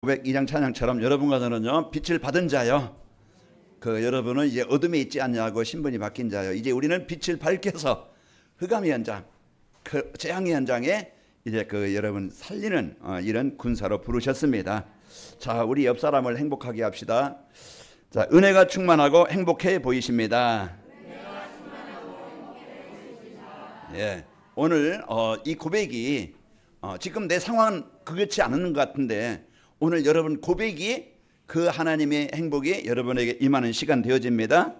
902장 찬양처럼 여러분과 저는요 빛을 받은 자요. 여러분은 이제 어둠에 있지 않냐고 신분이 바뀐 자요. 이제 우리는 빛을 밝혀서 흑암의 현장, 재앙의 현장에 이제 여러분 살리는 이런 군사로 부르셨습니다. 자, 우리 옆 사람을 행복하게 합시다. 자, 은혜가 충만하고 행복해 보이십니다. 예, 오늘 이 고백이 지금 내 상황은 그렇지 않은 것 같은데 오늘 여러분 고백이 그 하나님의 행복이 여러분에게 임하는 시간 되어집니다.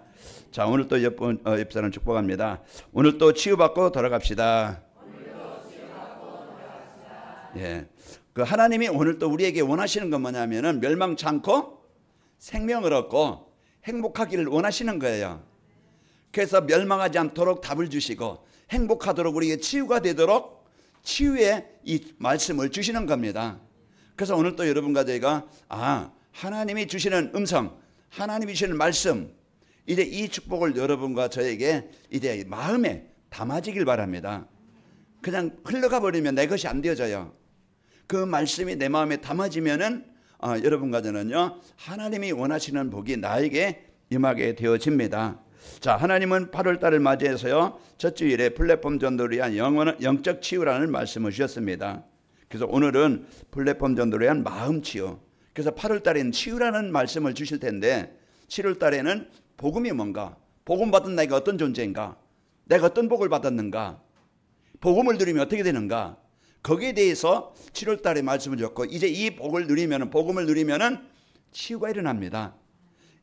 자, 오늘 또 옆 사람 축복합니다. 오늘 또 치유받고 돌아갑시다. 예, 그 하나님이 오늘 또 우리에게 원하시는 건 뭐냐면은 멸망치 않고 생명을 얻고 행복하기를 원하시는 거예요. 그래서 멸망하지 않도록 답을 주시고 행복하도록 우리에게 치유가 되도록 치유의 이 말씀을 주시는 겁니다. 그래서 오늘 또 여러분과 저희가 하나님이 주시는 음성, 하나님이 주시는 말씀, 이제 이 축복을 여러분과 저에게 이제 마음에 담아지길 바랍니다. 그냥 흘러가 버리면 내 것이 안 되어져요. 그 말씀이 내 마음에 담아지면은 여러분과 저는요 하나님이 원하시는 복이 나에게 임하게 되어집니다. 자, 하나님은 8월달을 맞이해서요 첫 주일에 플랫폼 전도를 위한 영적 치유라는 말씀을 주셨습니다. 그래서 오늘은 플랫폼 전도를 위한 마음 치유. 그래서 8월달에는 치유라는 말씀을 주실 텐데 7월달에는 복음이 뭔가, 복음 받은 내가 어떤 존재인가, 내가 어떤 복을 받았는가, 복음을 누리면 어떻게 되는가, 거기에 대해서 7월달에 말씀을 주셨고 이제 이 복을 누리면은, 복음을 누리면은 치유가 일어납니다.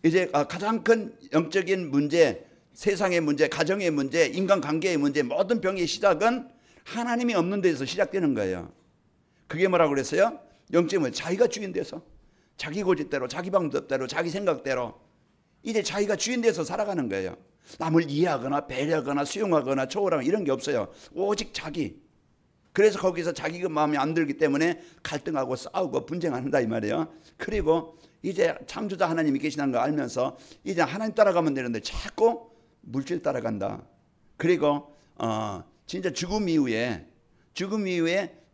이제 가장 큰 영적인 문제, 세상의 문제, 가정의 문제, 인간관계의 문제, 모든 병의 시작은 하나님이 없는 데서 시작되는 거예요. 그게 뭐라고 그랬어요? 영적은 자기가 주인 돼서 자기 고집대로, 자기 방법대로, 자기 생각대로 이제 자기가 주인 돼서 살아가는 거예요. 남을 이해하거나 배려하거나 수용하거나 초월하거나 이런 게 없어요. 오직 자기. 그래서 거기서 자기 마음에 안 들기 때문에 갈등하고 싸우고 분쟁한다 이 말이에요. 그리고 이제 창조자 하나님이 계시다는 걸 알면서 이제 하나님 따라가면 되는데 자꾸 물질 따라간다. 그리고 진짜 죽음 이후에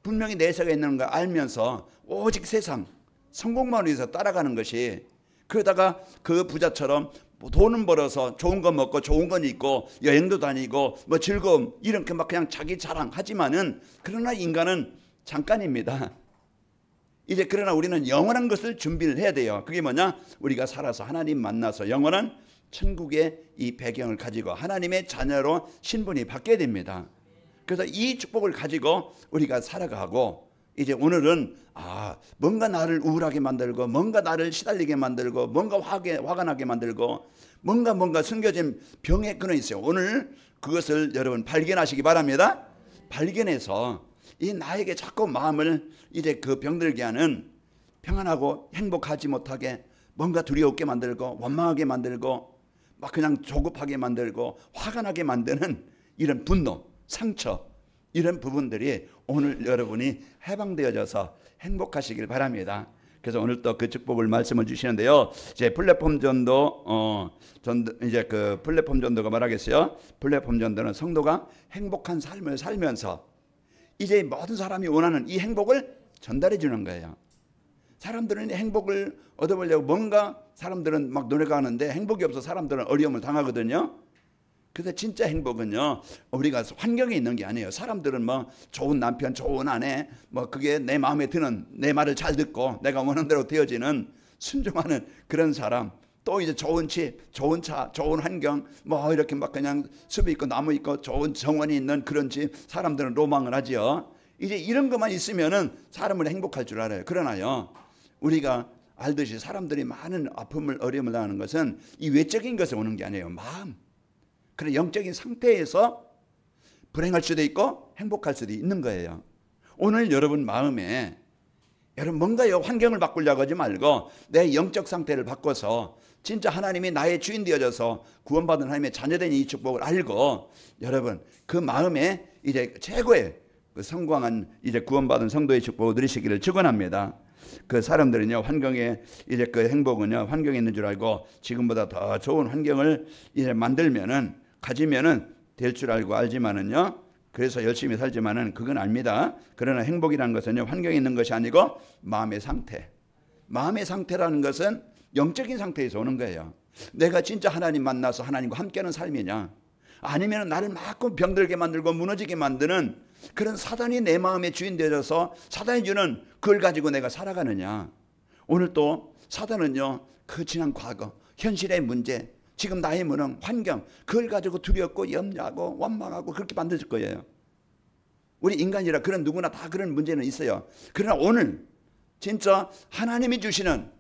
분명히 내세가 있는 걸 알면서 오직 세상 성공만 위해서 따라가는 것이, 그러다가 그 부자처럼 돈은 벌어서 좋은 거 먹고 좋은 건 입고 여행도 다니고 뭐 즐거움 이렇게 막 그냥 자기 자랑하지만은 그러나 인간은 잠깐입니다. 이제 그러나 우리는 영원한 것을 준비를 해야 돼요. 그게 뭐냐? 우리가 살아서 하나님 만나서 영원한 천국의 이 배경을 가지고 하나님의 자녀로 신분이 바뀌어야 됩니다. 그래서 이 축복을 가지고 우리가 살아가고 이제 오늘은 뭔가 나를 우울하게 만들고 뭔가 나를 시달리게 만들고 뭔가 화가 나게 만들고 뭔가 숨겨진 병의 근원이 있어요. 오늘 그것을 여러분 발견하시기 바랍니다. 발견해서 이 나에게 자꾸 마음을 이제 병들게 하는, 평안하고 행복하지 못하게 뭔가 두려웠게 만들고 원망하게 만들고 막 그냥 조급하게 만들고 화가 나게 만드는 이런 분노, 상처, 이런 부분들이 오늘 여러분이 해방되어져서 행복하시길 바랍니다. 그래서 오늘 또 그 축복을 말씀을 주시는데요. 이제 플랫폼 전도, 이제 플랫폼 전도가 말하겠어요. 플랫폼 전도는 성도가 행복한 삶을 살면서 이제 모든 사람이 원하는 이 행복을 전달해 주는 거예요. 사람들은 행복을 얻어보려고 뭔가 사람들은 막 노력하는데 행복이 없어 사람들은 어려움을 당하거든요. 그래서 진짜 행복은요 우리가 환경에 있는 게 아니에요. 사람들은 뭐 좋은 남편, 좋은 아내, 뭐 그게 내 마음에 드는, 내 말을 잘 듣고 내가 원하는 대로 되어지는 순종하는 그런 사람, 또 이제 좋은 집, 좋은 차, 좋은 환경, 뭐 이렇게 막 그냥 숲이 있고 나무 있고 좋은 정원이 있는 그런 집, 사람들은 로망을 하지요. 이제 이런 것만 있으면은 사람을 행복할 줄 알아요. 그러나요 우리가 알듯이 사람들이 많은 아픔을, 어려움을 당하는 것은 이 외적인 것에 오는 게 아니에요. 마음, 그런 영적인 상태에서 불행할 수도 있고 행복할 수도 있는 거예요. 오늘 여러분 마음에 여러분 뭔가요 환경을 바꾸려고 하지 말고 내 영적 상태를 바꿔서 진짜 하나님이 나의 주인 되어져서 구원받은 하나님의 자녀된 이 축복을 알고 여러분 그 마음에 이제 최고의 성공한 이제 구원받은 성도의 축복을 누리시기를 축원합니다. 그 사람들은요 환경에 이제 행복은요 환경에 있는 줄 알고 지금보다 더 좋은 환경을 이제 만들면은 가지면은 될 줄 알고 알지만은요 그래서 열심히 살지만은 그건 아닙니다. 그러나 행복이라는 것은요 환경에 있는 것이 아니고 마음의 상태, 마음의 상태라는 것은 영적인 상태에서 오는 거예요. 내가 진짜 하나님 만나서 하나님과 함께하는 삶이냐, 아니면 나를 막 병들게 만들고 무너지게 만드는 그런 사단이 내 마음의 주인 되어서 사단이 주는 그걸 가지고 내가 살아가느냐. 오늘 또 사단은요, 그 지난 과거, 현실의 문제, 지금 나의 무능, 환경, 그걸 가지고 두렵고 염려하고 원망하고 그렇게 만들 거예요. 우리 인간이라 그런 누구나 다 그런 문제는 있어요. 그러나 오늘 진짜 하나님이 주시는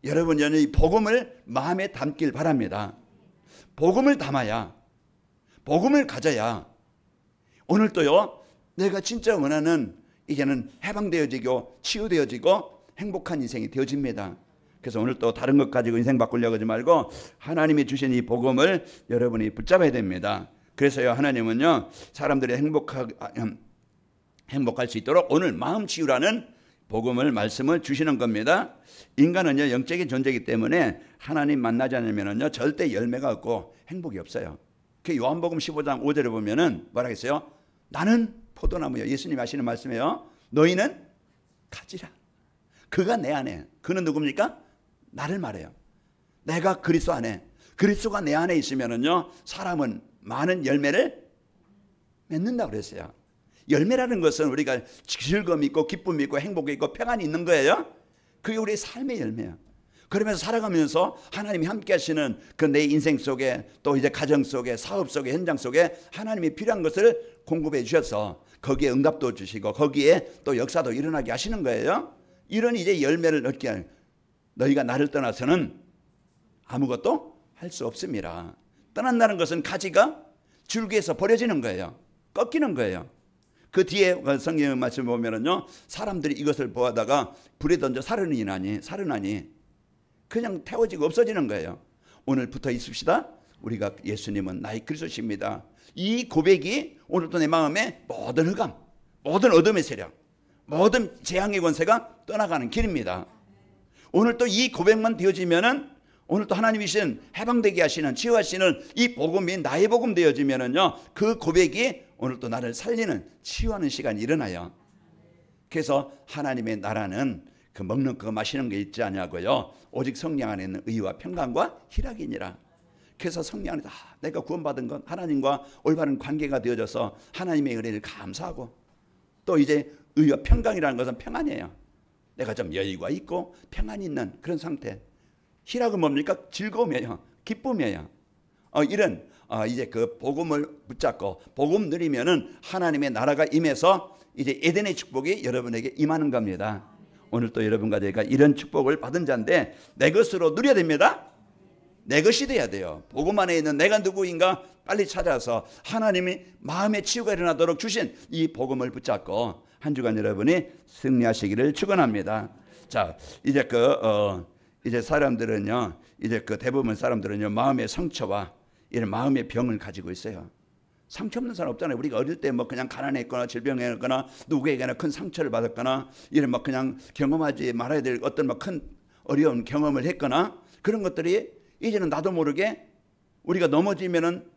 여러분 이 복음을 마음에 담길 바랍니다. 복음을 담아야, 복음을 가져야 오늘 또요, 내가 진짜 원하는 이제는 해방되어지고 치유되어지고 행복한 인생이 되어집니다. 그래서 오늘 또 다른 것 가지고 인생 바꾸려고 하지 말고 하나님이 주신 이 복음을 여러분이 붙잡아야 됩니다. 그래서요, 하나님은요, 사람들이 행복할 수 있도록 오늘 마음 치유라는 복음을, 말씀을 주시는 겁니다. 인간은요, 영적인 존재이기 때문에 하나님 만나지 않으면요, 절대 열매가 없고 행복이 없어요. 그 요한복음 15장 5절에 보면은 뭐라 했어요? 나는 포도나무요. 예수님이 하시는 말씀이에요. 너희는 가지라. 그가 내 안에, 그는 누굽니까? 나를 말해요. 내가 그리스도 안에, 그리스도가 내 안에 있으면은요, 사람은 많은 열매를 맺는다고 그랬어요. 열매라는 것은 우리가 즐거움이 있고 기쁨이 있고 행복이 있고 평안이 있는 거예요. 그게 우리의 삶의 열매야. 그러면서 살아가면서 하나님이 함께 하시는 그 내 인생 속에, 또 이제 가정 속에, 사업 속에, 현장 속에 하나님이 필요한 것을 공급해 주셔서 거기에 응답도 주시고 거기에 또 역사도 일어나게 하시는 거예요. 이런 이제 열매를 얻게 하는, 너희가 나를 떠나서는 아무것도 할 수 없습니다. 떠난다는 것은 가지가 줄기에서 버려지는 거예요. 꺾이는 거예요. 그 뒤에 성경의 말씀을 보면은요, 사람들이 이것을 보다가 불에 던져 사르나니 그냥 태워지고 없어지는 거예요. 오늘 붙어 있읍시다. 우리가 예수님은 나의 그리스도십니다. 이 고백이 오늘도 내 마음에 모든 흑암, 모든 어둠의 세력, 모든 재앙의 권세가 떠나가는 길입니다. 오늘 또 이 고백만 되어지면은, 오늘 또 하나님이신 해방되게 하시는, 치유하시는 이 복음이 나의 복음 되어지면은요, 그 고백이 오늘 또 나를 살리는, 치유하는 시간이 일어나요. 그래서 하나님의 나라는 그 먹는 거 마시는 게 있지 않냐고요. 오직 성령 안에 있는 의와 평강과 희락이니라. 그래서 성령 안에서 내가 구원받은 건 하나님과 올바른 관계가 되어져서 하나님의 은혜를 감사하고, 또 이제 의와 평강이라는 것은 평안이에요. 내가 좀 여유가 있고 평안이 있는 그런 상태. 희락은 뭡니까? 즐거움이에요. 기쁨이에요. 이런 이제 그 복음을 붙잡고 복음 누리면은 하나님의 나라가 임해서 이제 에덴의 축복이 여러분에게 임하는 겁니다. 오늘 또 여러분과 제가 이런 축복을 받은 자인데 내 것으로 누려야 됩니다. 내 것이 돼야 돼요. 복음 안에 있는 내가 누구인가 빨리 찾아서 하나님이 마음의 치유가 일어나도록 주신 이 복음을 붙잡고 한 주간 여러분이 승리하시기를 축원합니다. 자, 이제 이제 사람들은요, 이제 그 대부분 사람들은요, 마음의 상처와 이런 마음의 병을 가지고 있어요. 상처 없는 사람 없잖아요. 우리가 어릴 때 뭐 그냥 가난했거나 질병했거나 누구에게나 큰 상처를 받았거나 이런 막 그냥 경험하지 말아야 될 어떤 막 큰 어려운 경험을 했거나 그런 것들이 이제는 나도 모르게 우리가 넘어지면은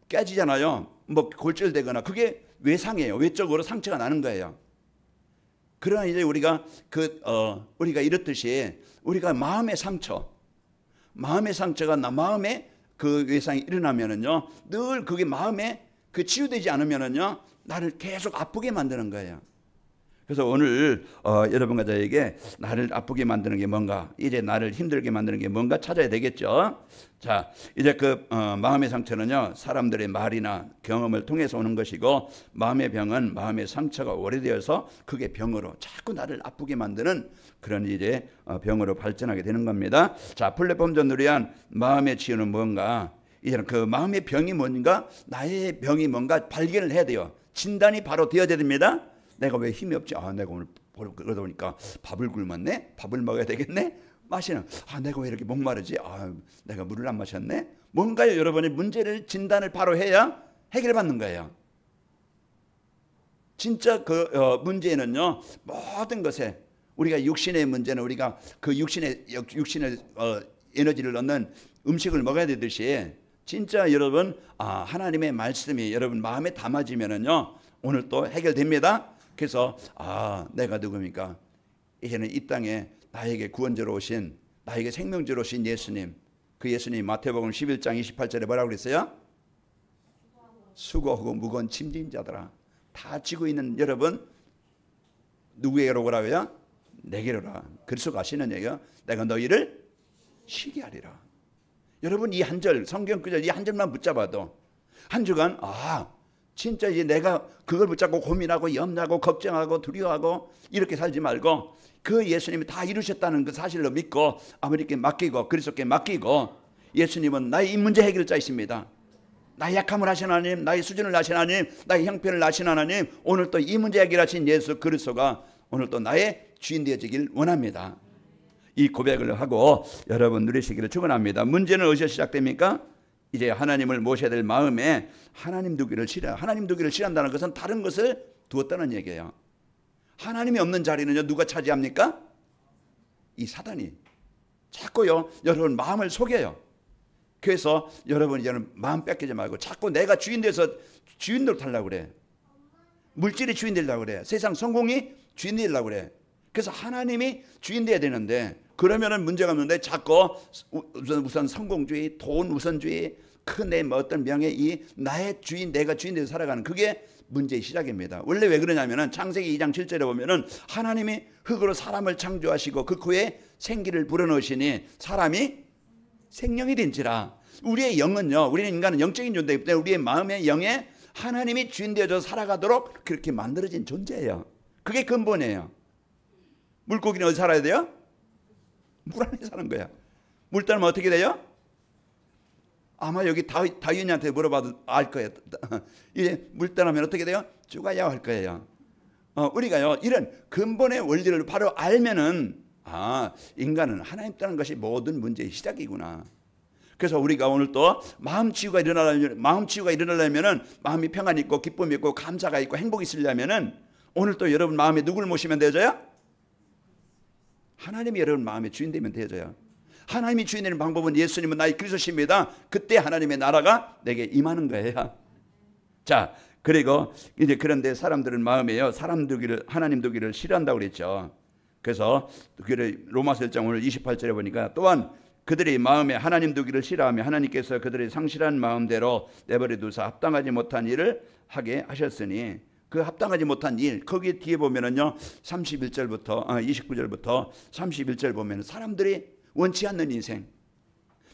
깨지잖아요. 뭐 골절되거나 그게 외상이에요. 외적으로 상처가 나는 거예요. 그러나 이제 우리가 우리가 이렇듯이 우리가 마음의 상처가 나 마음에 그 외상이 일어나면은요, 늘 그게 마음에 그 치유되지 않으면은요, 나를 계속 아프게 만드는 거예요. 그래서 오늘 여러분과 저에게 나를 아프게 만드는 게 뭔가, 이제 나를 힘들게 만드는 게 뭔가 찾아야 되겠죠. 자, 이제 그 마음의 상처는요, 사람들의 말이나 경험을 통해서 오는 것이고, 마음의 병은 마음의 상처가 오래되어서 그게 병으로 자꾸 나를 아프게 만드는 그런 이제 병으로 발전하게 되는 겁니다. 자, 플랫폼 전도를 위한 마음의 치유는 뭔가, 이제는 그 마음의 병이 뭔가, 나의 병이 뭔가 발견을 해야 돼요. 진단이 바로 되어야 됩니다. 내가 왜 힘이 없지? 내가 오늘 그러다 보니까 밥을 굶었네? 밥을 먹어야 되겠네? 내가 왜 이렇게 목마르지? 내가 물을 안 마셨네? 뭔가요? 여러분의 문제를 진단을 바로 해야 해결받는 거예요. 진짜 그 문제는요, 모든 것에 우리가 육신의 문제는 우리가 그 육신의 에너지를 얻는 음식을 먹어야 되듯이 진짜 여러분 하나님의 말씀이 여러분 마음에 담아지면은요, 오늘 또 해결됩니다. 그래서 내가 누굽니까? 이제는 이 땅에 나에게 구원자로 오신, 나에게 생명자로 오신 예수님, 그 예수님 마태복음 11장 28절에 뭐라고 그랬어요? 수고하고 무거운 짐진 자들아, 다 지고 있는 여러분 누구에게로 오라고요? 내게로라. 그리스도 가시는 얘기요. 내가 너희를 쉬게 하리라. 여러분 이 한 절, 성경 구절 이 한 절만 붙잡아도 한 주간 진짜 이제 내가 그걸 붙잡고 고민하고 염려하고 걱정하고 두려워하고 이렇게 살지 말고 그 예수님이 다 이루셨다는 그 사실로 믿고 아버지께 맡기고 그리스도께 맡기고, 예수님은 나의 이 문제 해결자이십니다. 나의 약함을 하신 하나님, 나의 수준을 아신 하나님, 나의 형편을 아신 하나님, 오늘 또 이 문제 해결하신 예수 그리스도가 오늘 또 나의 주인 되어지길 원합니다. 이 고백을 하고 여러분 누리시기를 축원합니다. 문제는 어디서 시작됩니까? 이제 하나님을 모셔야 될 마음에 하나님 두기를 싫어. 하나님 두기를 싫어한다는 것은 다른 것을 두었다는 얘기예요. 하나님이 없는 자리는요 누가 차지합니까? 이 사단이 자꾸요 여러분 마음을 속여요. 그래서 여러분 이제는 마음 뺏기지 말고 자꾸 내가 주인 돼서 주인 노릇하려고 그래. 물질이 주인 되려고 그래. 세상 성공이 주인 되려고 그래. 그래서 하나님이 주인 돼야 되는데, 그러면은 문제가 없는데 자꾸 우선 성공주의, 돈 우선주의, 큰 내 어떤 명예, 이 나의 주인, 내가 주인 돼서 살아가는 그게 문제의 시작입니다. 원래 왜 그러냐면은 창세기 2장 7절에 보면은 하나님이 흙으로 사람을 창조하시고 그 코에 생기를 불어넣으시니 사람이 생명이 된지라. 우리의 영은요, 우리는 인간은 영적인 존재이기 때문에 우리의 마음의 영에 하나님이 주인 되어서 살아가도록 그렇게 만들어진 존재예요. 그게 근본이에요. 물고기는 어디 살아야 돼요? 물 안에 사는 거야. 물 따르면 어떻게 돼요? 아마 여기 다윈이한테 물어봐도 알 거예요. 이제 물 따르면 어떻게 돼요? 죽어야 할 거예요. 우리가요 이런 근본의 원리를 바로 알면은 인간은 하나님 따르는 것이 모든 문제의 시작이구나. 그래서 우리가 오늘 또 마음 치유가 일어나려면은 마음이 평안이 있고 기쁨이 있고 감사가 있고 행복이 있으려면은 오늘 또 여러분 마음에 누구를 모시면 되져요? 하나님이 여러분 마음의 주인 되면 되져요. 하나님이 주인 되는 방법은 예수님은 나의 그리스도십니다. 그때 하나님의 나라가 내게 임하는 거예요. 자, 그리고 이제 그런데 사람들은 마음에요 하나님 두기를 싫어한다고 그랬죠. 그래서 로마서 1장 오늘 28절에 보니까 또한 그들이 마음에 하나님 두기를 싫어하며 하나님께서 그들의 상실한 마음대로 내버려 두사 합당하지 못한 일을 하게 하셨으니, 그 합당하지 못한 일, 거기 뒤에 보면은요 31절부터 29절부터 31절 보면은 사람들이 원치 않는 인생,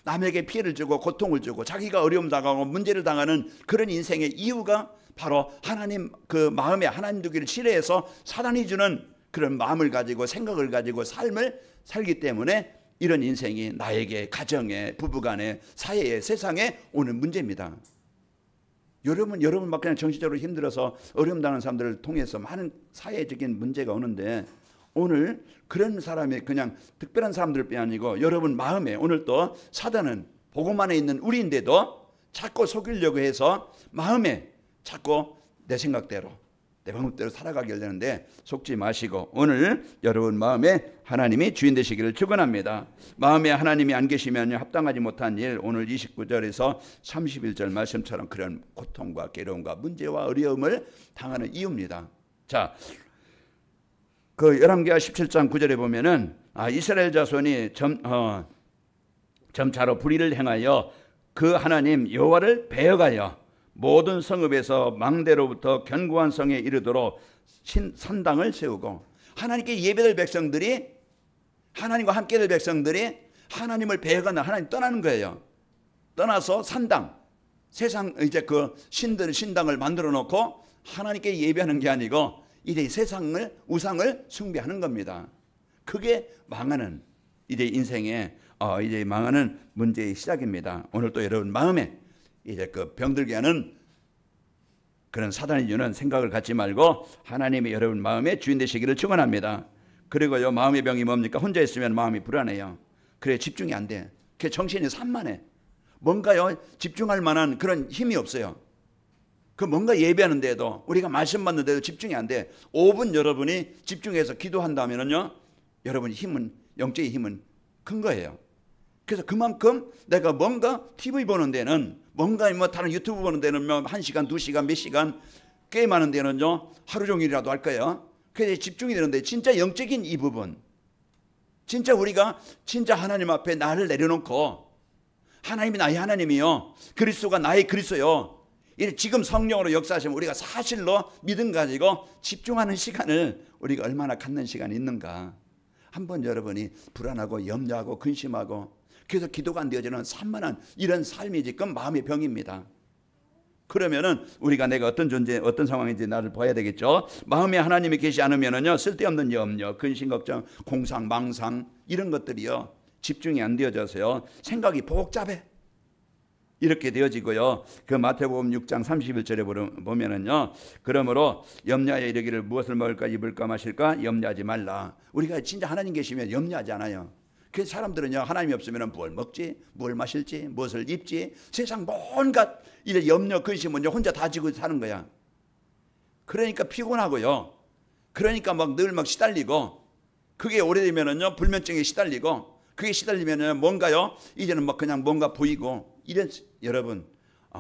남에게 피해를 주고 고통을 주고 자기가 어려움 당하고 문제를 당하는 그런 인생의 이유가 바로 하나님 그 마음에 하나님 두기를 싫어해서 사단이 주는 그런 마음을 가지고 생각을 가지고 삶을 살기 때문에 이런 인생이 나에게 가정에, 부부간에, 사회에, 세상에 오는 문제입니다. 여러분 막 그냥 정신적으로 힘들어서 어려움 당하는 사람들을 통해서 많은 사회적인 문제가 오는데, 오늘 그런 사람이 그냥 특별한 사람들뿐 아니고 여러분 마음에 오늘 또 사단은 복음 안에 있는 우리인데도 자꾸 속이려고 해서 마음에 자꾸 내 생각대로 내 방법대로 살아가게 하려는데 속지 마시고 오늘 여러분 마음에 하나님이 주인 되시기를 축원합니다. 마음에 하나님이 안 계시면 합당하지 못한 일, 오늘 29절에서 31절 말씀처럼 그런 고통과 괴로움과 문제와 어려움을 당하는 이유입니다. 자, 그 열왕기하 17장 9절에 보면은 이스라엘 자손이 점차로 불의를 행하여 그 하나님 여호와를 배역하여 모든 성읍에서 망대로부터 견고한 성에 이르도록 산당을 세우고, 하나님께 예배될 백성들이, 하나님과 함께 될 백성들이 하나님을 배역하는, 하나님 떠나는 거예요. 떠나서 산당, 세상 이제 그 신당을 만들어 놓고 하나님께 예배하는 게 아니고 이제 세상을, 우상을 숭배하는 겁니다. 그게 망하는 이제 인생의 이제 망하는 문제의 시작입니다. 오늘 또 여러분 마음에 이제 그 병들게 하는 그런 사단이 주는 생각을 갖지 말고 하나님이 여러분 마음에 주인 되시기를 축원합니다. 그리고요 마음의 병이 뭡니까? 혼자 있으면 마음이 불안해요. 그래 집중이 안 돼. 그 정신이 산만해. 뭔가요 집중할 만한 그런 힘이 없어요. 그 뭔가 예배하는데도 우리가 말씀 받는데도 집중이 안 돼. 5분 여러분이 집중해서 기도한다면요 여러분 힘은, 영적인 힘은 큰 거예요. 그래서 그만큼 내가 뭔가 TV 보는 데는, 뭔가 뭐 다른 유튜브 보는 데는 뭐 1시간, 2시간, 몇 시간, 게임하는 데는요 하루 종일이라도 할 거예요. 그래서 집중이 되는데 진짜 영적인 이 부분, 진짜 우리가 진짜 하나님 앞에 나를 내려놓고 하나님이 나의 하나님이요, 그리스도가 나의 그리스도요, 지금 성령으로 역사하시면 우리가 사실로 믿음 가지고 집중하는 시간을 우리가 얼마나 갖는 시간이 있는가. 한번 여러분이 불안하고 염려하고 근심하고 그래서 기도가 안 되어지는 산만한 이런 삶이 지금 마음의 병입니다. 그러면은 우리가 내가 어떤 존재, 어떤 상황인지 나를 봐야 되겠죠. 마음에 하나님이 계시지 않으면은요, 쓸데없는 염려, 근심, 걱정, 공상, 망상 이런 것들이요, 집중이 안 되어져서요, 생각이 복잡해. 이렇게 되어지고요. 그 마태복음 6장 31절에 보면은요, 그러므로 염려하여 이르기를 무엇을 먹을까 입을까 마실까 염려하지 말라. 우리가 진짜 하나님 계시면 염려하지 않아요. 그 사람들은요, 하나님이 없으면 뭘 먹지, 뭘 마실지, 무엇을 입지, 세상 뭔가 이제 염려, 근심은 혼자 다 지고 사는 거야. 그러니까 피곤하고요. 그러니까 막 늘 막 시달리고, 그게 오래되면은요, 불면증에 시달리고, 그게 시달리면은 뭔가요, 이제는 막 그냥 뭔가 보이고, 이런 여러분,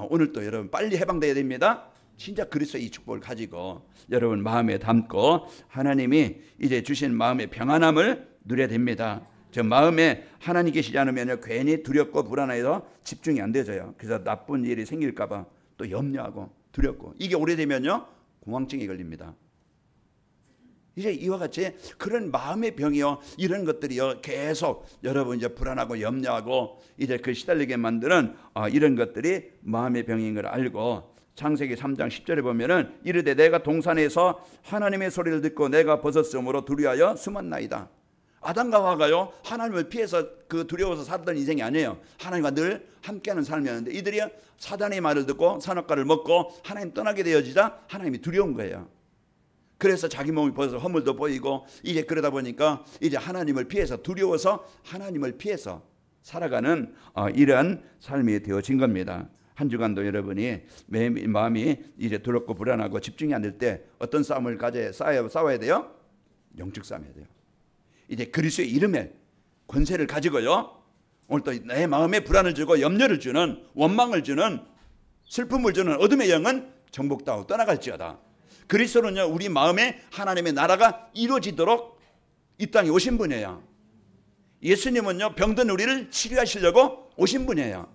오늘 또 여러분 빨리 해방돼야 됩니다. 진짜 그리스도의 이 축복을 가지고 여러분 마음에 담고 하나님이 이제 주신 마음의 평안함을 누려야 됩니다. 저 마음에 하나님 계시지 않으면 괜히 두렵고 불안해서 집중이 안 되져요. 그래서 나쁜 일이 생길까 봐 또 염려하고 두렵고, 이게 오래되면요 공황증에 걸립니다. 이제 이와 같이 그런 마음의 병이요, 이런 것들이요 계속 여러분 이제 불안하고 염려하고 이제 그 시달리게 만드는 이런 것들이 마음의 병인 걸 알고, 창세기 3장 10절에 보면은 이르되 내가 동산에서 하나님의 소리를 듣고 내가 벗었으므로 두려워하여 숨었나이다. 아담과 하와가요 하나님을 피해서 그 두려워서 살았던 인생이 아니에요. 하나님과 늘 함께하는 삶이었는데 이들이 사단의 말을 듣고 선악과를 먹고 하나님 떠나게 되어지자 하나님이 두려운 거예요. 그래서 자기 몸이 벗어서 허물도 보이고, 이제 그러다 보니까 이제 하나님을 피해서 두려워서 하나님을 피해서 살아가는 이런 삶이 되어진 겁니다. 한 주간도 여러분이 마음이 이제 두렵고 불안하고 집중이 안 될 때 어떤 싸움을 싸워야 돼요? 영적 싸움해야 돼요. 이제 그리스도의 이름에 권세를 가지고요, 오늘 또 내 마음에 불안을 주고 염려를 주는, 원망을 주는, 슬픔을 주는 어둠의 영은 정복당하고 떠나갈지어다. 그리스도는요 우리 마음에 하나님의 나라가 이루어지도록 이 땅에 오신 분이에요. 예수님은요 병든 우리를 치료하시려고 오신 분이에요.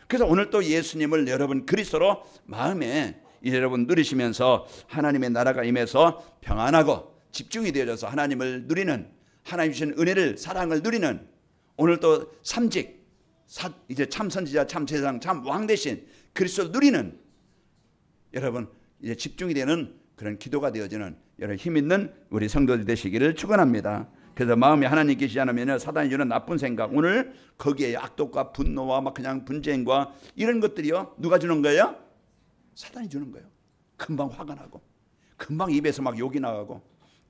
그래서 오늘 또 예수님을 여러분 그리스도로 마음에 여러분 누리시면서 하나님의 나라가 임해서 평안하고 집중이 되어져서 하나님을 누리는, 하나님 주신 은혜를, 사랑을 누리는, 오늘 또 삼직, 이제 참 선지자, 참 제사장, 참 왕 대신 그리스도를 누리는 여러분 이제 집중이 되는 그런 기도가 되어지는 여러분 힘 있는 우리 성도들 되시기를 축원합니다. 그래서 마음에 하나님 계시지 않으면 사단이 주는 나쁜 생각, 오늘 거기에 악독과 분노와 막 그냥 분쟁과 이런 것들이요 누가 주는 거예요? 사단이 주는 거예요. 금방 화가 나고, 금방 입에서 막 욕이 나가고,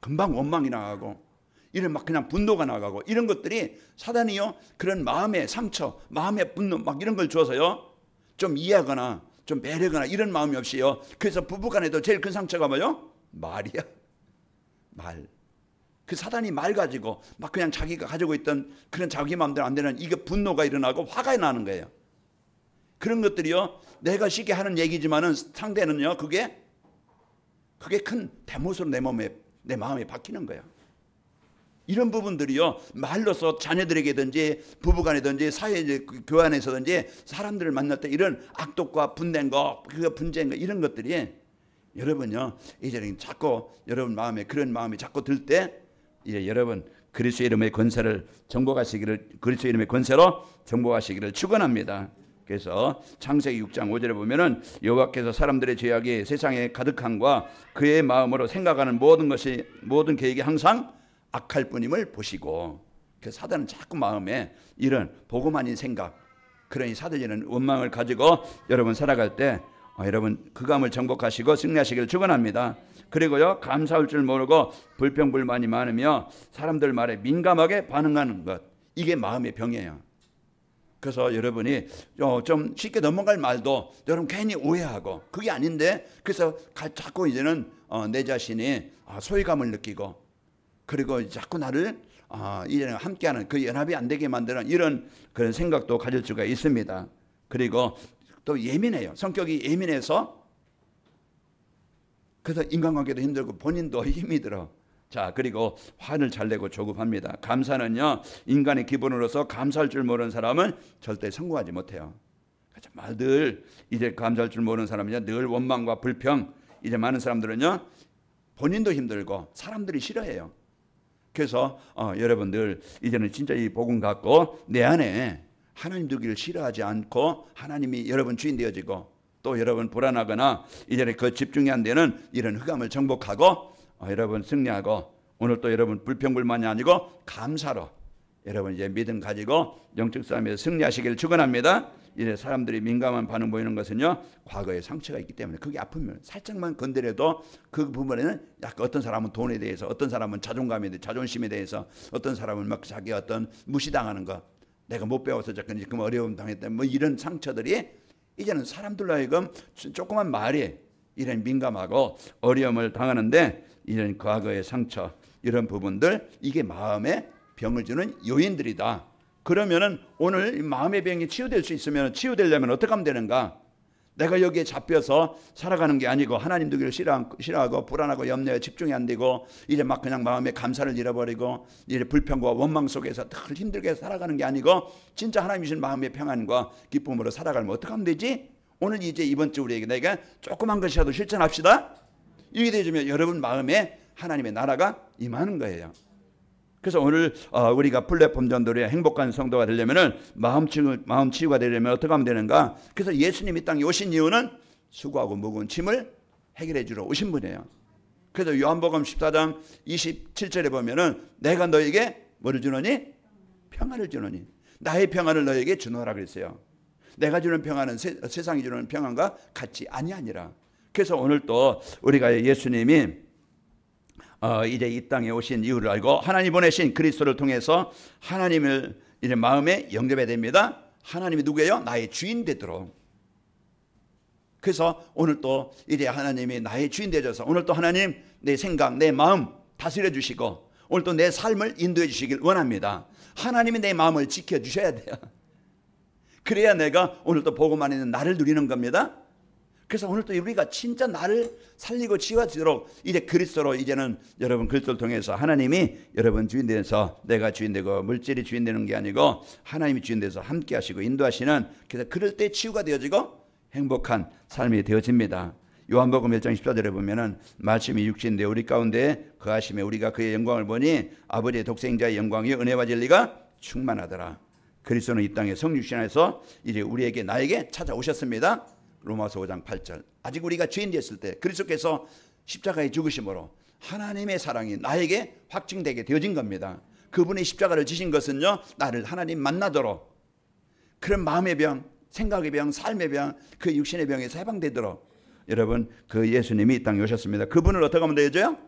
금방 원망이 나가고, 이런 막 그냥 분노가 나가고, 이런 것들이 사단이요 그런 마음의 상처, 마음의 분노 막 이런 걸 주어서요 좀 이해하거나 좀 배려거나 이런 마음이 없이요. 그래서 부부간에도 제일 큰 상처가 뭐요? 말이야. 말. 그 사단이 말 가지고 막 그냥 자기가 가지고 있던 그런 자기 마음대로 안 되는 이게 분노가 일어나고 화가 나는 거예요. 그런 것들이요 내가 쉽게 하는 얘기지만은 상대는요 그게 큰 대못으로 내 마음에 박히는 거예요. 이런 부분들이요 말로서 자녀들에게든지 부부간에든지 사회 교회 안에서든지 사람들을 만날 때 이런 악독과 분쟁과 분쟁과 이런 것들이 여러분요 이제는 자꾸 여러분 마음에 그런 마음이 자꾸 들 때 이제 여러분 그리스도의 이름의 권세를 정복하시기를, 그리스도의 이름의 권세로 정복하시기를 축원합니다. 그래서 창세기 6장 5절에 보면은 여호와께서 사람들의 죄악이 세상에 가득함과 그의 마음으로 생각하는 모든 계획이 항상 악할 뿐임을 보시고, 그 사단은 자꾸 마음에 이런 복음 아닌 생각, 그러니 사들리는 원망을 가지고 여러분 살아갈 때 여러분 그 감을 정복하시고 승리하시기를 축원합니다. 그리고요 감사할 줄 모르고 불평불만이 많으며 사람들 말에 민감하게 반응하는 것, 이게 마음의 병이에요. 그래서 여러분이 좀 쉽게 넘어갈 말도 여러분 괜히 오해하고 그게 아닌데, 그래서 자꾸 이제는 내 자신이 소외감을 느끼고, 그리고 자꾸 나를 이제는 함께하는 그 연합이 안 되게 만드는 이런 그런 생각도 가질 수가 있습니다. 그리고 또 예민해요. 성격이 예민해서 그래서 인간관계도 힘들고 본인도 힘이 들어. 자, 그리고 화를 잘 내고 조급합니다. 감사는요, 인간의 기본으로서 감사할 줄 모르는 사람은 절대 성공하지 못해요. 늘 이제 감사할 줄 모르는 사람은요, 늘 원망과 불평. 이제 많은 사람들은요, 본인도 힘들고 사람들이 싫어해요. 그래서 여러분들 이제는 진짜 이 복음 갖고 내 안에 하나님 두기를 싫어하지 않고 하나님이 여러분 주인 되어지고, 또 여러분 불안하거나 이제는 그 집중이 안 되는 이런 흑암을 정복하고 여러분 승리하고, 오늘 또 여러분 불평불만이 아니고 감사로 여러분 이제 믿음 가지고 영적 싸움에서 승리하시기를 축원합니다. 이제 사람들이 민감한 반응 보이는 것은요, 과거에 상처가 있기 때문에, 그게 아프면 살짝만 건드려도 그 부분에는 약간, 어떤 사람은 돈에 대해서, 어떤 사람은 자존감에 대해서, 자존심에 대해서, 어떤 사람은 막 자기 어떤 무시당하는 것, 내가 못 배워서 지금 어려움 당했다, 뭐 이런 상처들이 이제는 사람들로 하여금 조그만 말에 이런 민감하고 어려움을 당하는데, 이런 과거의 상처, 이런 부분들, 이게 마음에 병을 주는 요인들이다. 그러면은 오늘 마음의 병이 치유될 수 있으면, 치유되려면 어떻게 하면 되는가? 내가 여기에 잡혀서 살아가는 게 아니고, 하나님 두기를 싫어하고 불안하고 염려에 집중이 안 되고, 이제 막 그냥 마음의 감사를 잃어버리고, 이제 불평과 원망 속에서 늘 힘들게 살아가는 게 아니고, 진짜 하나님 주신 마음의 평안과 기쁨으로 살아가면 어떻게 하면 되지? 오늘 이제 이번 주 우리에게 내가 조그만 것이라도 실천합시다. 이게 되면 여러분 마음에 하나님의 나라가 임하는 거예요. 그래서 오늘 우리가 플랫폼 전도의 행복한 성도가 되려면은 마음 치유가 되려면 어떻게 하면 되는가? 그래서 예수님이 땅에 오신 이유는 수고하고 무거운 짐을 해결해 주러 오신 분이에요. 그래서 요한복음 14장 27절에 보면은 내가 너에게 뭐를 주노니? 평안을 주노니. 나의 평안을 너에게 주노라 그랬어요. 내가 주는 평안은 세상이 주는 평안과 같이 아니라. 그래서 오늘 또 우리가 예수님이 이제 이 땅에 오신 이유를 알고 하나님 보내신 그리스도를 통해서 하나님을 이제 마음에 영접해야 됩니다. 하나님이 누구예요? 나의 주인 되도록. 그래서 오늘 또 이제 하나님이 나의 주인 되셔서 오늘 또 하나님 내 생각, 내 마음 다스려 주시고, 오늘 또 내 삶을 인도해 주시길 원합니다. 하나님이 내 마음을 지켜주셔야 돼요. 그래야 내가 오늘 또 복음 안에 있는 나를 누리는 겁니다. 그래서 오늘 또 우리가 진짜 나를 살리고 치유하도록 이제 그리스도로, 이제는 여러분 그리스도를 통해서 하나님이 여러분 주인 되어서, 내가 주인 되고 물질이 주인 되는 게 아니고 하나님이 주인 되어서 함께 하시고 인도하시는, 그래서 그럴 때 치유가 되어지고 행복한 삶이 되어집니다. 요한복음 1장 14절에 보면은 말씀이 육신 되어 우리 가운데 거하심에 우리가 그의 영광을 보니 아버지의 독생자의 영광이 은혜와 진리가 충만하더라. 그리스도는 이 땅에 성육신 안에서 이제 우리에게, 나에게 찾아오셨습니다. 로마서 5장 8절. 아직 우리가 죄인 되었을 때 그리스도께서 십자가의 죽으심으로 하나님의 사랑이 나에게 확증되게 되어진 겁니다. 그분이 십자가를 지신 것은요, 나를 하나님 만나도록, 그런 마음의 병, 생각의 병, 삶의 병, 그 육신의 병에서 해방되도록 여러분 그 예수님이 이 땅에 오셨습니다. 그분을 어떻게 하면 되죠?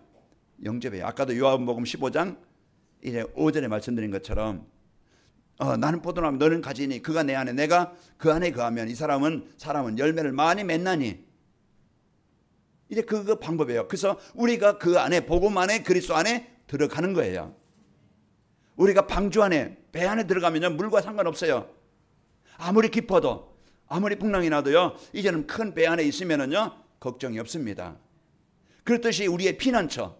영접해요. 아까도 요한복음 15장 이제 5절에 말씀드린 것처럼 나는 포도나무 너는 가지니 그가 내 안에 내가 그 안에 거하면 이 사람은 열매를 많이 맺나니. 이제 그 방법이에요. 그래서 우리가 그 안에, 복음 안에, 그리스도 안에 들어가는 거예요. 우리가 방주 안에, 배 안에 들어가면요, 물과 상관없어요. 아무리 깊어도, 아무리 풍랑이 나도요, 이제는 큰 배 안에 있으면은요 걱정이 없습니다. 그렇듯이 우리의 피난처,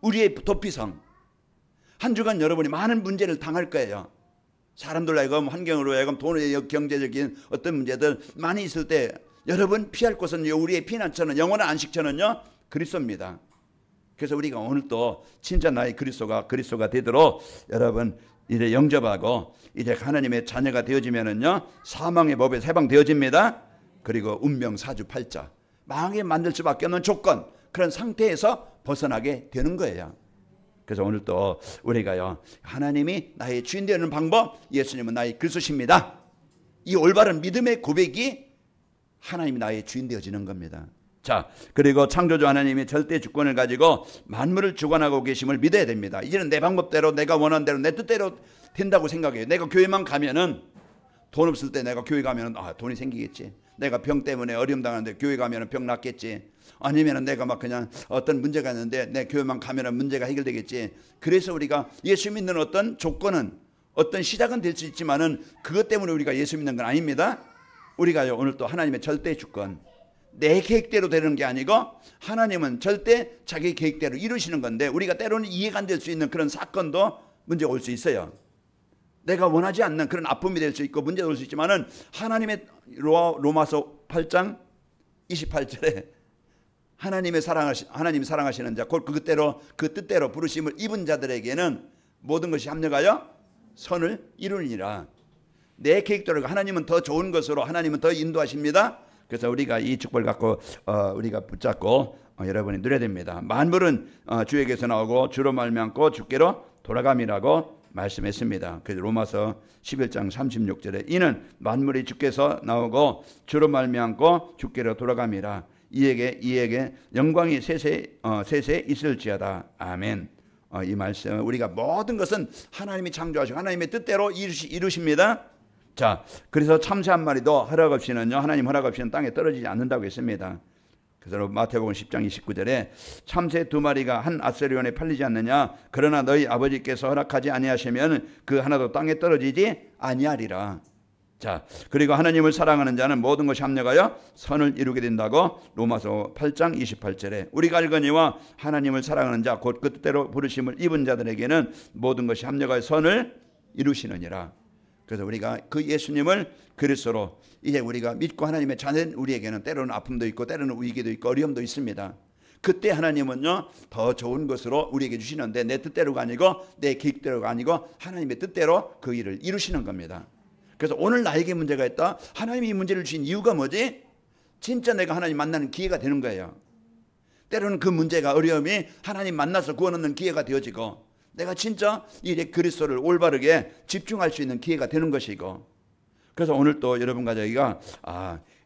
우리의 도피성, 한 주간 여러분이 많은 문제를 당할 거예요. 사람들로 하여금, 환경으로 하여금, 돈의 경제적인 어떤 문제들 많이 있을 때 여러분 피할 곳은, 우리의 피난처는, 영원한 안식처는요 그리스도입니다. 그래서 우리가 오늘 또 진짜 나의 그리스도가 되도록 여러분 이제 영접하고 이제 하나님의 자녀가 되어지면은요 사망의 법에서 해방되어집니다. 그리고 운명 사주팔자, 망하게 만들 수밖에 없는 조건, 그런 상태에서 벗어나게 되는 거예요. 그래서 오늘 또 우리가요, 하나님이 나의 주인 되는 방법, 예수님은 나의 그리스도십니다. 이 올바른 믿음의 고백이 하나님이 나의 주인 되어지는 겁니다. 자, 그리고 창조주 하나님이 절대 주권을 가지고 만물을 주관하고 계심을 믿어야 됩니다. 이제는 내 방법대로, 내가 원하는 대로, 내 뜻대로 된다고 생각해요. 내가 교회만 가면은, 돈 없을 때 내가 교회 가면은 돈이 생기겠지. 내가 병 때문에 어려움 당하는데 교회 가면은 병 낫겠지. 아니면은 내가 막 그냥 어떤 문제가 있는데 내 교회만 가면은 문제가 해결되겠지. 그래서 우리가 예수 믿는 어떤 조건은, 어떤 시작은 될 수 있지만은 그것 때문에 우리가 예수 믿는 건 아닙니다. 우리가요 오늘 또 하나님의 절대 주권, 내 계획대로 되는 게 아니고 하나님은 절대 자기 계획대로 이루시는 건데, 우리가 때로는 이해가 안 될 수 있는 그런 사건도 문제가 올 수 있어요. 내가 원하지 않는 그런 아픔이 될 수 있고 문제가 올 수 있지만은 하나님의 로마서 8장 28절에 하나님이 사랑하시는 자 곧 그 뜻대로 부르심을 입은 자들에게는 모든 것이 합력하여 선을 이루니라. 내 계획대로 하나님은 더 좋은 것으로 하나님은 더 인도하십니다. 그래서 우리가 이 축복을 갖고 우리가 붙잡고 여러분이 누려야 됩니다. 만물은 주에게서 나오고 주로 말미암고 주께로 돌아감이라고 말씀했습니다. 그래서 로마서 11장 36절에 이는 만물이 주께서 나오고 주로 말미암고 주께로 돌아감이라. 이에게 영광이 세세 있을지어다. 아멘. 이 말씀, 우리가 모든 것은 하나님이 창조하시고 하나님의 뜻대로 이루십니다. 자, 그래서 참새 한 마리도 허락 없이는요, 하나님 허락 없이는 땅에 떨어지지 않는다고 했습니다. 그래서 마태복음 10장 29절에 참새 2마리가 한 아세리온에 팔리지 않느냐, 그러나 너희 아버지께서 허락하지 아니하시면 그 하나도 땅에 떨어지지 아니하리라. 자, 그리고 하나님을 사랑하는 자는 모든 것이 합력하여 선을 이루게 된다고 로마서 8장 28절에 우리가 알거니와 하나님을 사랑하는 자 곧 그 뜻대로 부르심을 입은 자들에게는 모든 것이 합력하여 선을 이루시느니라. 그래서 우리가 그 예수님을 그리스도로 이제 우리가 믿고 하나님의 자녀인 우리에게는 때로는 아픔도 있고 때로는 위기도 있고 어려움도 있습니다. 그때 하나님은요 더 좋은 것으로 우리에게 주시는데, 내 뜻대로가 아니고 내 계획대로가 아니고 하나님의 뜻대로 그 일을 이루시는 겁니다. 그래서 오늘 나에게 문제가 있다, 하나님이 이 문제를 주신 이유가 뭐지? 진짜 내가 하나님 만나는 기회가 되는 거예요. 때로는 그 문제가, 어려움이 하나님 만나서 구원 얻는 기회가 되어지고, 내가 진짜 이 그리스도를 올바르게 집중할 수 있는 기회가 되는 것이고, 그래서 오늘 또 여러분과 저희가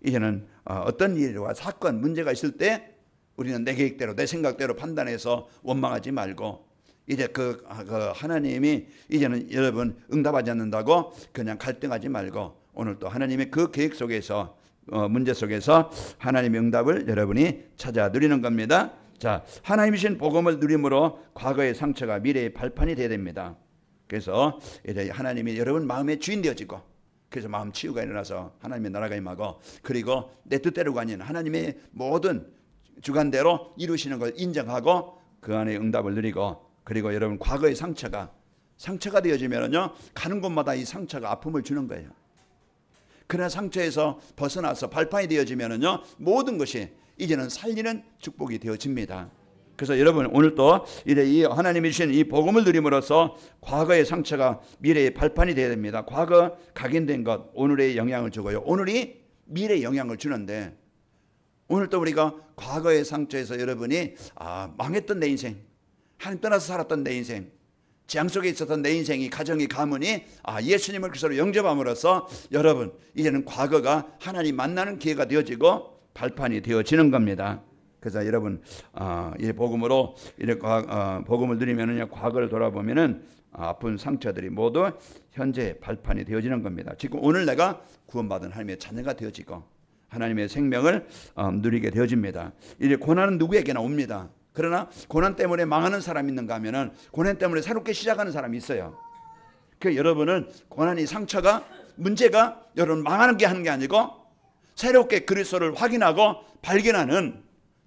이제는 어떤 일과 사건, 문제가 있을 때 우리는 내 계획대로 내 생각대로 판단해서 원망하지 말고, 이제 그 하나님이 이제는 여러분 응답하지 않는다고 그냥 갈등하지 말고, 오늘 또 하나님의 그 계획 속에서 문제 속에서 하나님의 응답을 여러분이 찾아 누리는 겁니다. 자, 하나님이 주신 복음을 누림으로 과거의 상처가 미래의 발판이 되어야 됩니다. 그래서 이제 하나님이 여러분 마음의 주인 되어지고, 그래서 마음 치유가 일어나서 하나님의 나라가 임하고, 그리고 내 뜻대로가 아닌 하나님의 모든 주관대로 이루시는 걸 인정하고 그 안에 응답을 누리고, 그리고 여러분 과거의 상처가 되어지면요 가는 곳마다 이 상처가 아픔을 주는 거예요. 그러나 상처에서 벗어나서 발판이 되어지면요 모든 것이 이제는 살리는 축복이 되어집니다. 그래서 여러분 오늘 또 이제 이 하나님이 주신 이 복음을 누림으로써 과거의 상처가 미래의 발판이 되어야 됩니다. 과거 각인된 것 오늘의 영향을 주고요, 오늘이 미래의 영향을 주는데, 오늘 또 우리가 과거의 상처에서 여러분이 망했던 내 인생, 하나님 떠나서 살았던 내 인생, 재앙 속에 있었던 내 인생이, 가정이, 가문이 예수님을 그리스도로 영접함으로써 여러분 이제는 과거가 하나님 만나는 기회가 되어지고 발판이 되어지는 겁니다. 그래서 여러분 이 복음으로 이렇게 복음을 누리면은 과거를 돌아보면은 아픈 상처들이 모두 현재 발판이 되어지는 겁니다. 지금 오늘 내가 구원받은 하나님의 자녀가 되어지고 하나님의 생명을 누리게 되어집니다. 이제 고난은 누구에게나 옵니다. 그러나 고난 때문에 망하는 사람이 있는가 하면은 고난 때문에 새롭게 시작하는 사람이 있어요. 그 여러분은 고난이, 상처가, 문제가 여러분 망하는 게 하는 게 아니고 새롭게 그리스도를 확인하고 발견하는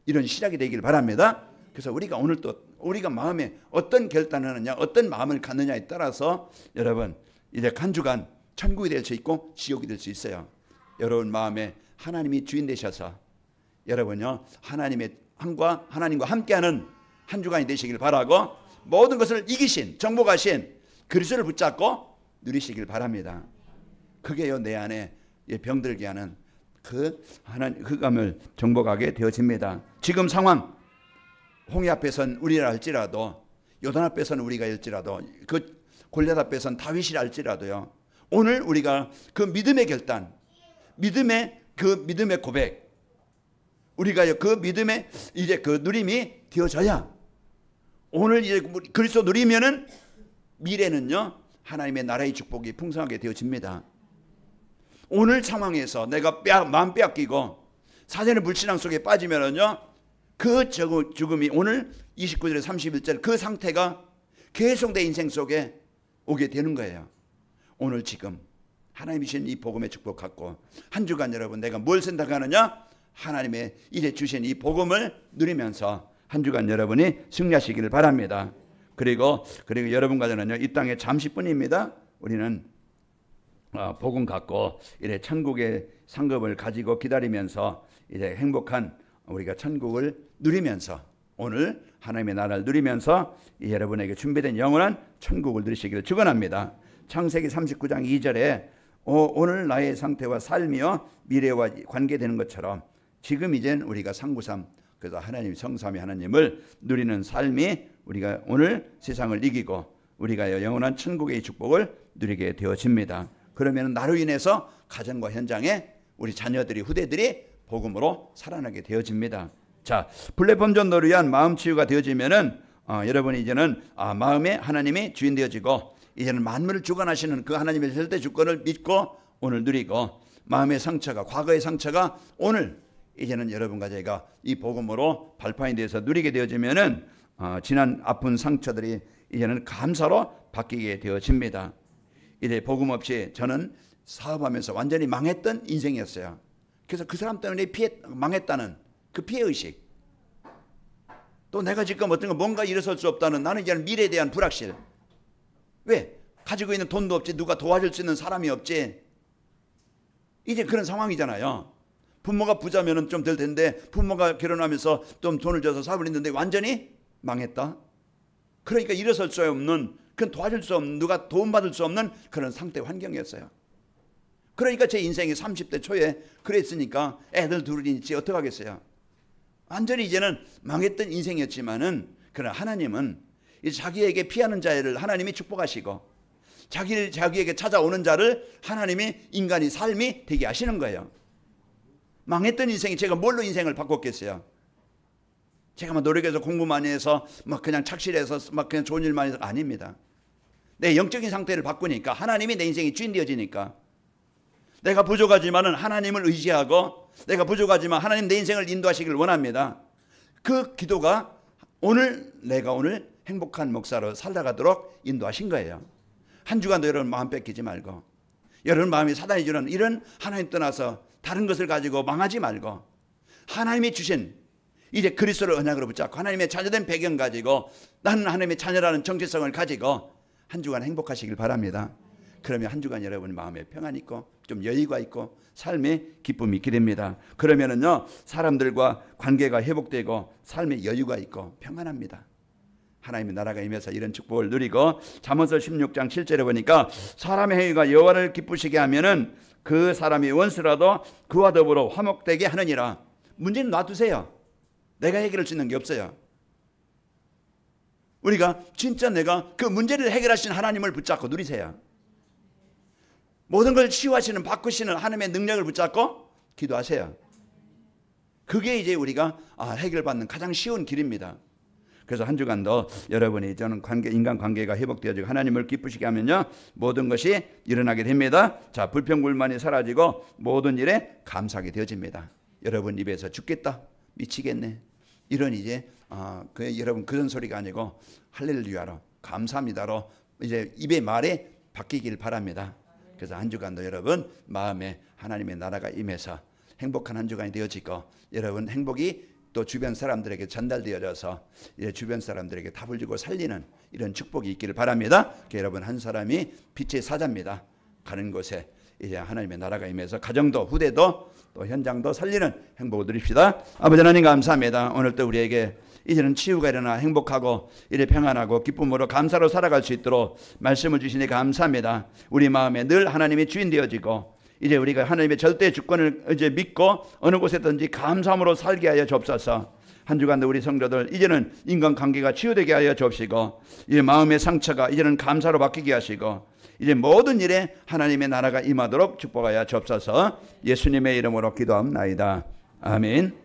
이런 시작이 되길 바랍니다. 그래서 우리가 오늘 또 우리가 마음에 어떤 결단을 하느냐, 어떤 마음을 갖느냐에 따라서 여러분 이제 한 주간 천국이 될 수 있고 지옥이 될 수 있어요. 여러분 마음에 하나님이 주인 되셔서 여러분요 하나님과 함께하는 한 주간이 되시길 바라고, 모든 것을 이기신 정복하신 그리스도를 붙잡고 누리시길 바랍니다. 그게요 내 안에 병들게 하는 그 하나님 흑암을 정복하게 되어집니다. 지금 상황, 홍해 앞에선 우리라 할지라도, 요단 앞에선 우리가 할지라도, 그 골리앗 앞에선 다윗이라 할지라도요, 오늘 우리가 그 믿음의 결단, 믿음의 고백, 우리가 그 믿음의 이제 그 누림이 되어져야 오늘 이제 그리스도 누리면은 미래는요 하나님의 나라의 축복이 풍성하게 되어집니다. 오늘 상황에서 내가 마음 빼앗기고 사전의 불신앙 속에 빠지면은요 그 죽음이 오늘 29절에 31절 그 상태가 계속 내 인생 속에 오게 되는 거예요. 오늘 지금 하나님이 주신 이 복음의 축복 갖고 한 주간 여러분 내가 뭘 선택하느냐? 하나님의 이제 주신 이 복음을 누리면서 한 주간 여러분이 승리하시기를 바랍니다. 그리고 여러분과 저는요, 이 땅에 잠시뿐입니다. 우리는 복음 갖고 이래 천국의 상급을 가지고 기다리면서 이제 행복한 우리가 천국을 누리면서 오늘 하나님의 나라를 누리면서 여러분에게 준비된 영원한 천국을 누리시기를 축원합니다. 창세기 39장 2절에 오늘 나의 상태와 삶이요 미래와 관계되는 것처럼 지금 이젠 우리가 상구삼, 그래서 하나님 성삼위 하나님을 누리는 삶이 우리가 오늘 세상을 이기고 우리가 영원한 천국의 축복을 누리게 되어집니다. 그러면 나로 인해서 가정과 현장에 우리 자녀들이 후대들이 복음으로 살아나게 되어집니다. 자, 플랫폼 전도를 위한 마음 치유가 되어지면은 여러분이 이제는 마음에 하나님이 주인 되어지고 이제는 만물을 주관하시는 그 하나님의 절대 주권을 믿고 오늘 누리고 마음의 상처가 과거의 상처가 오늘 이제는 여러분과 제가 이 복음으로 발판이 돼서 누리게 되어지면은 지난 아픈 상처들이 이제는 감사로 바뀌게 되어집니다. 이제 복음 없이 저는 사업하면서 완전히 망했던 인생이었어요. 그래서 그 사람 때문에 망했다는 그 피해의식, 또 내가 지금 어떤 거 뭔가 일어설 수 없다는 나는 이제는 미래에 대한 불확실. 왜? 가지고 있는 돈도 없지, 누가 도와줄 수 있는 사람이 없지. 이제 그런 상황이잖아요. 부모가 부자면은 좀 될 텐데 부모가 결혼하면서 좀 돈을 줘서 사업을 했는데 완전히 망했다. 그러니까 일어설 수 없는, 그건 도와줄 수 없는, 누가 도움받을 수 없는 그런 상태 환경이었어요. 그러니까 제 인생이 30대 초에 그랬으니까 애들 둘이 있지 어떡하겠어요. 완전히 이제는 망했던 인생이었지만은 그러나 하나님은 자기에게 피하는 자를 하나님이 축복하시고 자기에게 찾아오는 자를 하나님이 인간이 삶이 되게 하시는 거예요. 망했던 인생이 제가 뭘로 인생을 바꿨겠어요? 제가 막 노력해서 공부 많이 해서 막 그냥 착실해서 막 그냥 좋은 일만 해서 아닙니다. 내 영적인 상태를 바꾸니까 하나님이 내 인생이 주인 되어지니까 내가 부족하지만은 하나님을 의지하고 내가 부족하지만 하나님 내 인생을 인도하시길 원합니다. 그 기도가 내가 오늘 행복한 목사로 살아가도록 인도하신 거예요. 한 주간도 여러분 마음 뺏기지 말고 여러분 마음이 사단이 주는 이런 하나님 떠나서 다른 것을 가지고 망하지 말고 하나님이 주신 이제 그리스도를 언약으로 붙잡고 하나님의 자녀된 배경 가지고 나는 하나님의 자녀라는 정체성을 가지고 한 주간 행복하시길 바랍니다. 그러면 한 주간 여러분 마음에 평안이 있고 좀 여유가 있고 삶에 기쁨이 있게 됩니다. 그러면은요 사람들과 관계가 회복되고 삶에 여유가 있고 평안합니다. 하나님의 나라가 임해서 이런 축복을 누리고 잠언서 16장 7절에 보니까 사람의 행위가 여호와를 기쁘시게 하면은 그 사람이 원수라도 그와 더불어 화목되게 하느니라. 문제는 놔두세요. 내가 해결할 수 있는 게 없어요. 우리가 진짜 내가 그 문제를 해결하시는 하나님을 붙잡고 누리세요. 모든 걸 치유하시는 바꾸시는 하나님의 능력을 붙잡고 기도하세요. 그게 이제 우리가 해결받는 가장 쉬운 길입니다. 그래서 한 주간도 여러분이 저는 인간관계가 회복되어지고 하나님을 기쁘시게 하면요 모든 것이 일어나게 됩니다. 자, 불평불만이 사라지고 모든 일에 감사하게 되어집니다. 여러분 입에서 죽겠다, 미치겠네, 이런 이제 여러분 그런 소리가 아니고 할렐루야로 감사합니다로 이제 입의 말에 바뀌길 바랍니다. 그래서 한 주간도 여러분 마음에 하나님의 나라가 임해서 행복한 한 주간이 되어지고 여러분 행복이 또 주변 사람들에게 전달되어져서 이제 주변 사람들에게 답을 주고 살리는 이런 축복이 있기를 바랍니다. 여러분 한 사람이 빛의 사자입니다. 가는 곳에 이제 하나님의 나라가 임해서 가정도 후대도 또 현장도 살리는 행복을 누립시다. 아버지 하나님 감사합니다. 오늘 또 우리에게 이제는 치유가 일어나 행복하고 이래 평안하고 기쁨으로 감사로 살아갈 수 있도록 말씀을 주시니 감사합니다. 우리 마음에 늘 하나님이 주인 되어지고 이제 우리가 하나님의 절대 주권을 이제 믿고 어느 곳에든지 감사함으로 살게 하여 주옵소서. 한 주간도 우리 성도들 이제는 인간관계가 치유되게 하여 주옵시고 이제 마음의 상처가 이제는 감사로 바뀌게 하시고 이제 모든 일에 하나님의 나라가 임하도록 축복하여 주옵소서. 예수님의 이름으로 기도합나이다. 아멘.